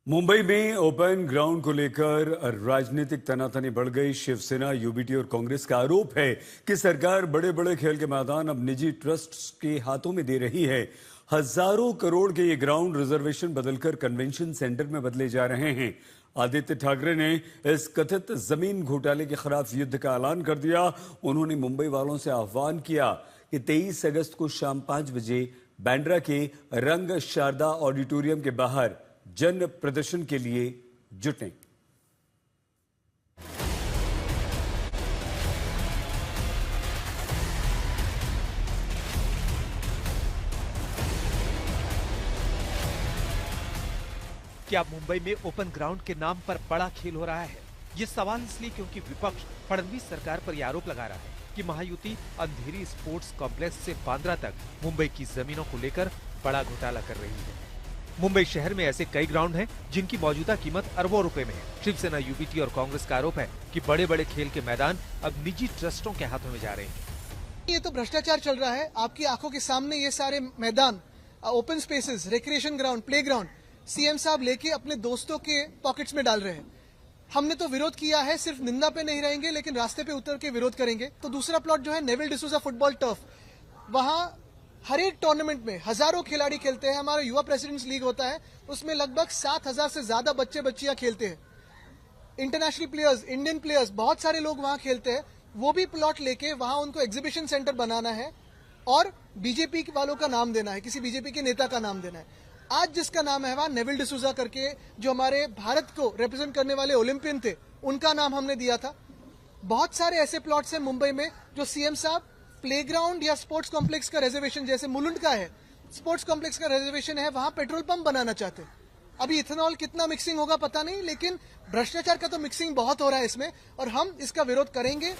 मुंबई में open ground को लेकर राजनीतिक तनातनी बढ़ गई। शिवसेना, यूबीटी और कांग्रेस का आरोप है कि सरकार बड़े बड़े खेल के मैदान अब निजी ट्रस्ट्स के हाथों में दे रही है। हजारों करोड़ के ये ग्राउंड रिजर्वेशन बदलकर कन्वेंशन सेंटर में बदले जा रहे हैं। आदित्य ठाकरे ने इस कथित जमीन घोटाले के खिलाफ युद्ध का ऐलान कर दिया। उन्होंने मुंबई वालों से आह्वान किया कि 23 अगस्त को शाम 5 बजे बांद्रा के रंग शारदा ऑडिटोरियम के बाहर जन प्रदर्शन के लिए जुटें। क्या मुंबई में ओपन ग्राउंड के नाम पर बड़ा खेल हो रहा है? ये सवाल इसलिए क्योंकि विपक्ष फडणवीस सरकार पर यह आरोप लगा रहा है कि महायुति अंधेरी स्पोर्ट्स कॉम्प्लेक्स से बांद्रा तक मुंबई की जमीनों को लेकर बड़ा घोटाला कर रही है। मुंबई शहर में ऐसे कई ग्राउंड हैं जिनकी मौजूदा कीमत अरबों रुपए में है। शिवसेना, यूबीटी और कांग्रेस का आरोप है कि बड़े बड़े खेल के मैदान अब निजी ट्रस्टों के हाथों में जा रहे हैं। ये तो भ्रष्टाचार चल रहा है। आपकी आंखों के सामने ये सारे मैदान, open spaces, recreation ground, play ground CM साहब लेके अपने दोस्तों के पॉकेट्स में डाल रहे हैं। हमने तो विरोध किया है, सिर्फ निंदा पे नहीं रहेंगे लेकिन रास्ते पे उतर के विरोध करेंगे। तो दूसरा प्लॉट जो है नेविल डिसूजा फुटबॉल टर्फ, वहां हर एक टूर्नामेंट में हजारों खिलाड़ी खेलते हैं। हमारा युवा प्रेसिडेंट्स लीग होता है, उसमें लगभग 7,000 से ज्यादा बच्चे बच्चियां खेलते हैं। इंटरनेशनल प्लेयर्स, इंडियन प्लेयर्स, बहुत सारे लोग वहां खेलते हैं। वो भी प्लॉट लेके वहां उनको एग्जीबिशन सेंटर बनाना है और बीजेपी वालों का नाम देना है, किसी बीजेपी के नेता का नाम देना है। आज जिसका नाम है वहां नेविल डिसूजा करके, जो हमारे भारत को रिप्रेजेंट करने वाले ओलंपियन थे, उनका नाम हमने दिया था। बहुत सारे ऐसे प्लॉट्स हैं मुंबई में जो सीएम साहब प्लेग्राउंड या स्पोर्ट्स कॉम्प्लेक्स का रिजर्वेशन, जैसे मुलुंड का है स्पोर्ट्स कॉम्प्लेक्स का रिजर्वेशन है, वहां पेट्रोल पंप बनाना चाहते हैं। अभी इथेनॉल कितना मिक्सिंग होगा पता नहीं, लेकिन भ्रष्टाचार का तो मिक्सिंग बहुत हो रहा है इसमें, और हम इसका विरोध करेंगे।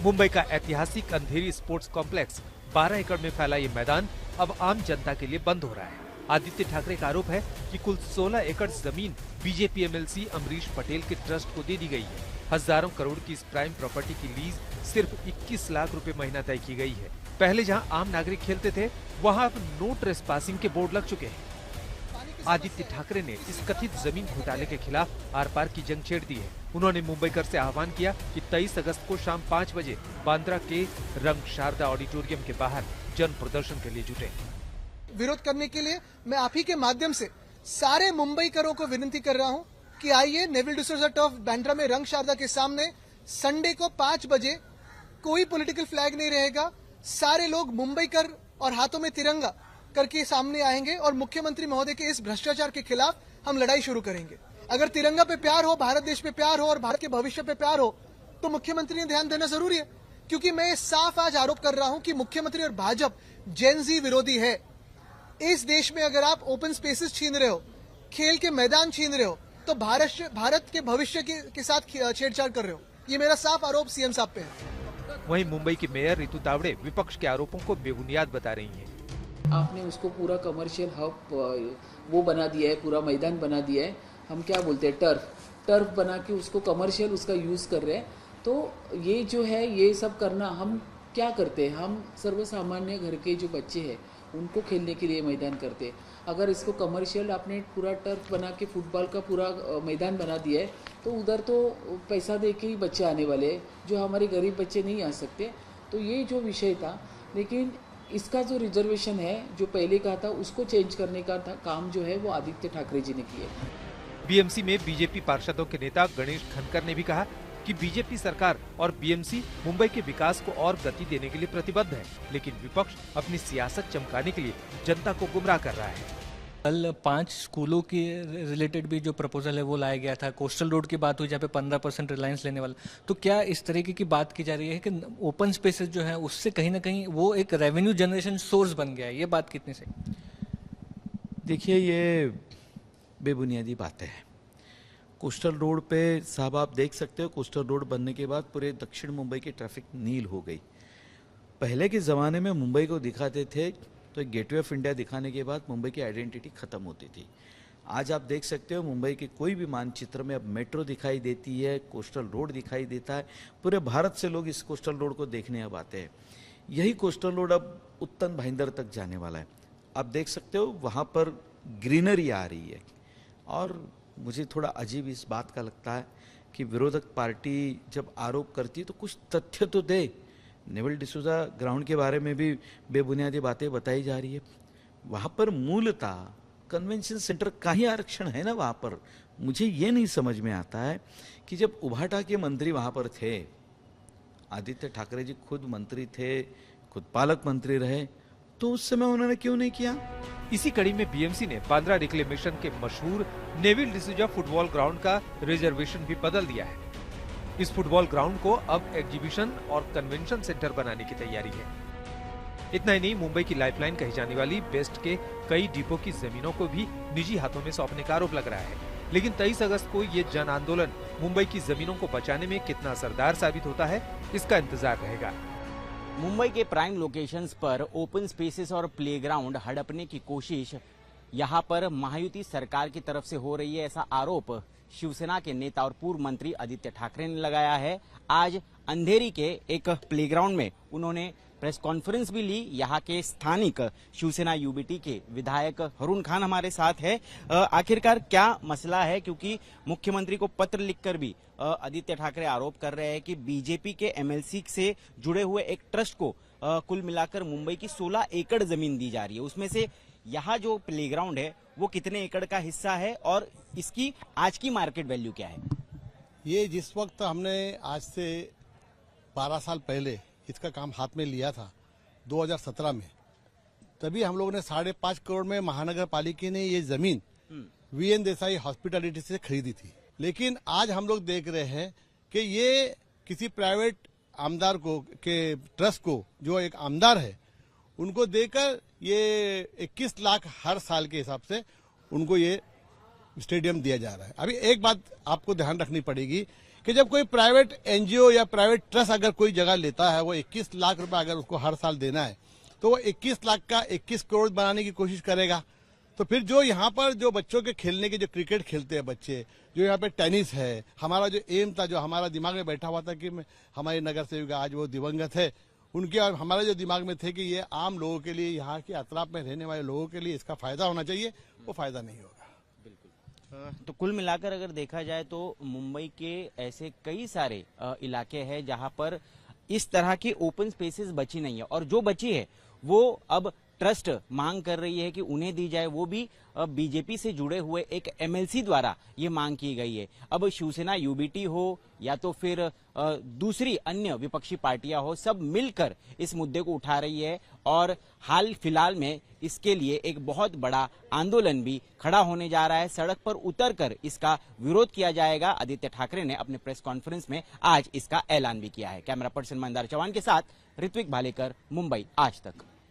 मुंबई का ऐतिहासिक अंधेरी स्पोर्ट्स कॉम्प्लेक्स 12 एकड़ में फैला ये मैदान अब आम जनता के लिए बंद हो रहा है। आदित्य ठाकरे का आरोप है कि कुल 16 एकड़ जमीन बीजेपी एमएलसी अमरीश पटेल के ट्रस्ट को दे दी गई है। हजारों करोड़ की इस प्राइम प्रॉपर्टी की लीज सिर्फ 21 लाख रुपए महीना तय की गई है। पहले जहां आम नागरिक खेलते थे, वहां अब नो ट्रेसपासिंग के बोर्ड लग चुके हैं। आदित्य ठाकरे ने इस कथित जमीन घोटाले के खिलाफ आर पार की जंग छेड़ दी है। उन्होंने मुंबईकर से आह्वान किया कि 23 अगस्त को शाम 5 बजे बांद्रा के रंग शारदा ऑडिटोरियम के बाहर जन प्रदर्शन के लिए जुटे। विरोध करने के लिए मैं आप ही के माध्यम से सारे मुंबईकरों को विनती कर रहा हूं कि आइए नेविल डिसूजा टर्फ बांद्रा में रंग शारदा के सामने संडे को 5 बजे, कोई पॉलिटिकल फ्लैग नहीं रहेगा, सारे लोग मुंबईकर और हाथों में तिरंगा करके सामने आएंगे और मुख्यमंत्री महोदय के इस भ्रष्टाचार के खिलाफ हम लड़ाई शुरू करेंगे। अगर तिरंगा पे प्यार हो, भारत देश पे प्यार हो और भारत के भविष्य पे प्यार हो, तो मुख्यमंत्री ने ध्यान देना जरूरी है। क्योंकि मैं साफ आज आरोप कर रहा हूं कि मुख्यमंत्री और भाजपा जेनजी विरोधी है। इस देश में अगर आप ओपन स्पेसेस छीन रहे हो, खेल के मैदान छीन रहे हो, तो भारत के भविष्य के साथ छेड़छाड़ कर रहे हो। ये मेरा साफ आरोप सीएम साहब पे है। वहीं मुंबई की मेयर रितु तावड़े विपक्ष के आरोपों को बेबुनियाद बता रही हैं। आपने उसको पूरा कमर्शियल हब वो बना दिया है, पूरा मैदान बना दिया है। हम क्या बोलते हैं, टर्फ बना के उसको कमर्शियल उसका यूज़ कर रहे हैं। तो ये जो है, ये सब करना, हम क्या करते हैं, हम सर्वसामान्य घर के जो बच्चे हैं उनको खेलने के लिए मैदान करते हैं। अगर इसको कमर्शियल आपने पूरा टर्फ बना के फुटबॉल का पूरा मैदान बना दिया है, तो उधर तो पैसा दे के ही बच्चे आने वाले हैं, जो हमारे गरीब बच्चे नहीं आ सकते। तो ये जो विषय था, लेकिन इसका जो रिजर्वेशन है जो पहले का था, उसको चेंज करने का था काम जो है वो आदित्य ठाकरे जी ने किया। बीएमसी में बीजेपी पार्षदों के नेता गणेश खनकर ने भी कहा कि बीजेपी सरकार और बीएमसी मुंबई के विकास को और गति देने के लिए प्रतिबद्ध है, लेकिन विपक्ष अपनी सियासत चमकाने के लिए जनता को गुमराह कर रहा है। कल 5 स्कूलों के रिलेटेड भी जो प्रपोजल है वो लाया गया था। कोस्टल रोड की बात हुई जहाँ पे 15% रिलायंस लेने वाला। तो क्या इस तरीके की बात की जा रही है कि ओपन स्पेसेस जो है उससे कहीं ना कहीं वो एक रेवेन्यू जनरेशन सोर्स बन गया है? ये बात कितनी सही? देखिए, ये बेबुनियादी बातें हैं। कोस्टल रोड पे साहब आप देख सकते हो, कोस्टल रोड बनने के बाद पूरे दक्षिण मुंबई की ट्रैफिक नील हो गई। पहले के ज़माने में मुंबई को दिखाते थे तो एक गेटवे ऑफ इंडिया दिखाने के बाद मुंबई की आइडेंटिटी खत्म होती थी। आज आप देख सकते हो मुंबई के कोई भी मानचित्र में अब मेट्रो दिखाई देती है, कोस्टल रोड दिखाई देता है। पूरे भारत से लोग इस कोस्टल रोड को देखने अब आते हैं। यही कोस्टल रोड अब उत्तन भाईंदर तक जाने वाला है। आप देख सकते हो वहाँ पर ग्रीनरी आ रही है और मुझे थोड़ा अजीब इस बात का लगता है कि विरोधक पार्टी जब आरोप करती है तो कुछ तथ्य तो दे। नेवल डिसूजा ग्राउंड के बारे में भी बेबुनियादी बातें बताई जा रही है। वहाँ पर मूलतः कन्वेंशन सेंटर का ही आरक्षण है ना वहाँ पर। मुझे ये नहीं समझ में आता है कि जब उभाटा के मंत्री वहाँ पर थे, आदित्य ठाकरे जी खुद मंत्री थे, खुद पालक मंत्री रहे, तो उस समय उन्होंने क्यों नहीं किया? इसी कड़ी में बीएमसी ने बांद्रा रिक्लेमेशन के मशहूर नेविल डिसूजा फुटबॉल ग्राउंड का रिजर्वेशन भी बदल दिया है। इस फुटबॉल ग्राउंड को अब एग्जीबिशन और कन्वेंशन सेंटर बनाने की तैयारी है। इतना ही नहीं, मुंबई की लाइफलाइन कही जाने वाली बेस्ट के कई डिपो की जमीनों को भी निजी हाथों में सौंपने का आरोप लग रहा है। लेकिन 23 अगस्त को ये जन आंदोलन मुंबई की जमीनों को बचाने में कितना असरदार साबित होता है, इसका इंतजार रहेगा। मुंबई के प्राइम लोकेशंस पर ओपन स्पेसेस और प्लेग्राउंड हड़पने की कोशिश यहां पर महायुति सरकार की तरफ से हो रही है, ऐसा आरोप शिवसेना के नेता और पूर्व मंत्री आदित्य ठाकरे ने लगाया है। आज अंधेरी के एक प्लेग्राउंड में उन्होंने प्रेस कॉन्फ्रेंस भी ली। यहाँ के स्थानिक शिवसेना यूबीटी के विधायक हरून खान हमारे साथ है। आखिरकार क्या मसला है, क्योंकि मुख्यमंत्री को पत्र लिखकर भी आदित्य ठाकरे आरोप कर रहे हैं कि बीजेपी के एमएलसी से जुड़े हुए एक ट्रस्ट को कुल मिलाकर मुंबई की 16 एकड़ जमीन दी जा रही है। उसमें से यहाँ जो प्लेग्राउंड है वो कितने एकड़ का हिस्सा है और इसकी आज की मार्केट वैल्यू क्या है? ये जिस वक्त हमने आज से 12 साल पहले इसका काम हाथ में लिया था 2017 में, तभी हम लोगों ने 5.5 करोड़ में महानगर पालिका ने ये जमीन वीएन देसाई हॉस्पिटैलिटी से खरीदी थी। लेकिन आज हम लोग देख रहे हैं कि ये किसी प्राइवेट आमदार को के ट्रस्ट को, जो एक आमदार है, उनको देकर ये 21 लाख हर साल के हिसाब से उनको ये स्टेडियम दिया जा रहा है। अभी एक बात आपको ध्यान रखनी पड़ेगी कि जब कोई प्राइवेट एनजीओ या प्राइवेट ट्रस्ट अगर कोई जगह लेता है, वो 21 लाख रुपए अगर उसको हर साल देना है, तो वो 21 लाख का 21 करोड़ बनाने की कोशिश करेगा। तो फिर जो यहाँ पर जो बच्चों के खेलने के, जो क्रिकेट खेलते हैं बच्चे, जो यहाँ पे टेनिस है, हमारा जो एम था, जो हमारा दिमाग में बैठा हुआ था कि हमारे नगर सेविका आज वो दिवंगत है, उनके और हमारे जो दिमाग में थे कि ये आम लोगों के लिए, यहाँ के अतराफ में रहने वाले लोगों के लिए इसका फायदा होना चाहिए, वो फायदा नहीं होगा। तो कुल मिलाकर अगर देखा जाए तो मुंबई के ऐसे कई सारे इलाके हैं जहां पर इस तरह की ओपन स्पेसेस बची नहीं है, और जो बची है वो अब ट्रस्ट मांग कर रही है कि उन्हें दी जाए। वो भी बीजेपी से जुड़े हुए एक एमएलसी द्वारा ये मांग की गई है। अब शिवसेना यूबीटी हो या तो फिर दूसरी अन्य विपक्षी पार्टियां हो, सब मिलकर इस मुद्दे को उठा रही है और हाल फिलहाल में इसके लिए एक बहुत बड़ा आंदोलन भी खड़ा होने जा रहा है। सड़क पर उतरकर इसका विरोध किया जाएगा। आदित्य ठाकरे ने अपने प्रेस कॉन्फ्रेंस में आज इसका ऐलान भी किया है। कैमरा पर्सन मंदार चौहान के साथ ऋत्विक भालेकर, मुंबई आज तक।